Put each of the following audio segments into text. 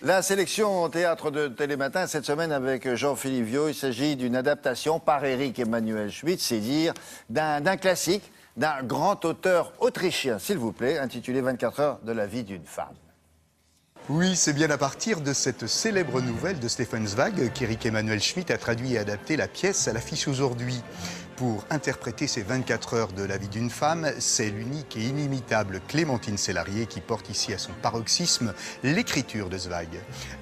La sélection au théâtre de Télématin cette semaine avec Jean-Philippe Viau. Il s'agit d'une adaptation par Éric Emmanuel Schmitt, c'est dire, d'un classique, d'un grand auteur autrichien, s'il vous plaît, intitulé 24 heures de la vie d'une femme. Oui, c'est bien à partir de cette célèbre nouvelle de Stefan Zweig qu'Éric Emmanuel Schmitt a traduit et adapté la pièce à l'affiche aujourd'hui. Pour interpréter ces 24 heures de la vie d'une femme, c'est l'unique et inimitable Clémentine Célarié qui porte ici à son paroxysme l'écriture de Zweig.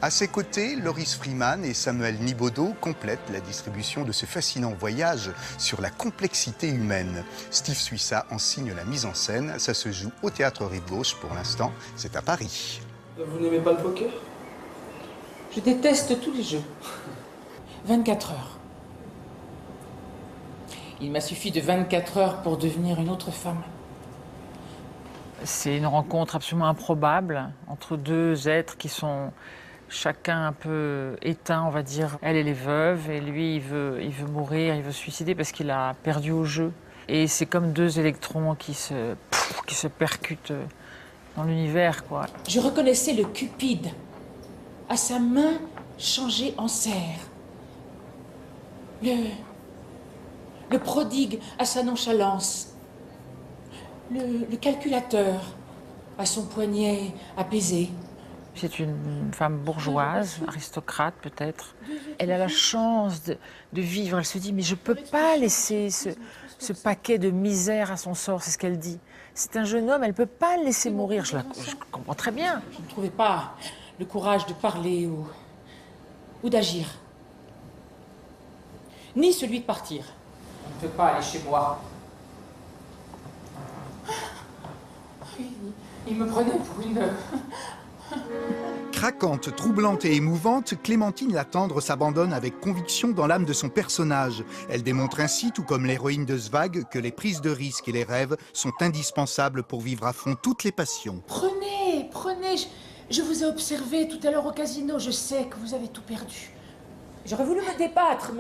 À ses côtés, Loris Freeman et Samuel Nibodo complètent la distribution de ce fascinant voyage sur la complexité humaine. Steve Suissa en signe la mise en scène. Ça se joue au Théâtre Rive-Gauche pour l'instant, c'est à Paris. Vous n'aimez pas le poker? Je déteste tous les jeux. 24 heures. Il m'a suffi de 24 heures pour devenir une autre femme. C'est une rencontre absolument improbable entre deux êtres qui sont chacun un peu éteints, on va dire. Elle est veuve et lui, il veut mourir, il veut se suicider parce qu'il a perdu au jeu. Et c'est comme deux électrons qui se percutent dans l'univers, quoi. Je reconnaissais le Cupide à sa main changée en cerf. Le prodigue à sa nonchalance. Le calculateur à son poignet apaisé. C'est une femme bourgeoise, aristocrate peut-être. Elle a la chance de vivre. Elle se dit, mais je ne peux pas laisser ce paquet de misère à son sort, c'est ce qu'elle dit. C'est un jeune homme, elle ne peut pas le laisser mourir. Je comprends très bien. Je ne trouvais pas le courage de parler ou d'agir. Ni celui de partir. On ne peut pas aller chez moi. Il me prenait pour une... Craquante, troublante et émouvante, Clémentine la tendre s'abandonne avec conviction dans l'âme de son personnage. Elle démontre ainsi, tout comme l'héroïne de Zweig, que les prises de risques et les rêves sont indispensables pour vivre à fond toutes les passions. Prenez. Je vous ai observé tout à l'heure au casino. Je sais que vous avez tout perdu. J'aurais voulu me débattre,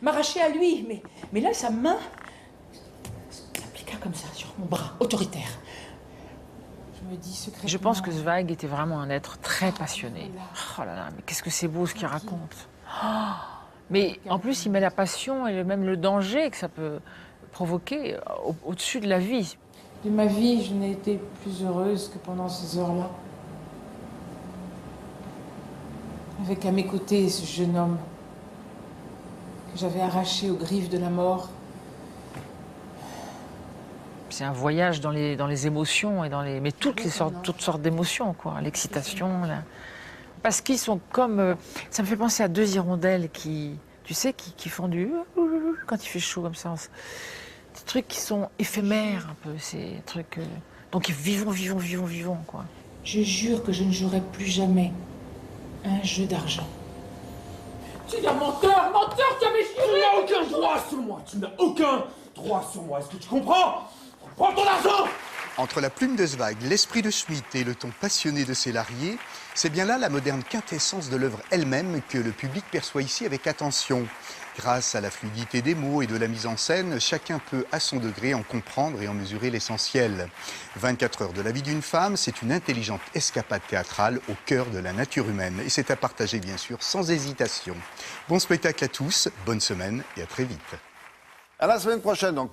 m'arracher à lui, mais là, sa main s'appliqua comme ça sur mon bras, autoritaire. Je me dis secrètement... Je pense que Zweig était vraiment un être très passionné. Oh là là, mais qu'est-ce que c'est beau ce qu'il raconte. Oh, mais en plus, il met la passion et même le danger que ça peut provoquer au-dessus de la vie. De ma vie, je n'ai été plus heureuse que pendant ces heures-là. Avec à mes côtés ce jeune homme que j'avais arraché aux griffes de la mort. C'est un voyage dans les émotions et mais toutes sortes d'émotions, quoi. L'excitation, parce qu'ils sont comme... ça me fait penser à deux hirondelles qui font du... quand il fait chaud comme ça. Des trucs qui sont éphémères un peu, ces trucs... donc vivons, quoi. Je jure que je ne jouerai plus jamais un jeu d'argent. Tu es un menteur, tu avais juré! Tu n'as aucun droit sur moi! Tu n'as aucun droit sur moi! Est-ce que tu comprends? Prends ton argent! Entre la plume de Zweig, l'esprit de Schmitt et le ton passionné de Célarié, c'est bien là la moderne quintessence de l'œuvre elle-même que le public perçoit ici avec attention. Grâce à la fluidité des mots et de la mise en scène, chacun peut à son degré en comprendre et en mesurer l'essentiel. 24 heures de la vie d'une femme, c'est une intelligente escapade théâtrale au cœur de la nature humaine. Et c'est à partager bien sûr sans hésitation. Bon spectacle à tous, bonne semaine et à très vite. À la semaine prochaine, donc.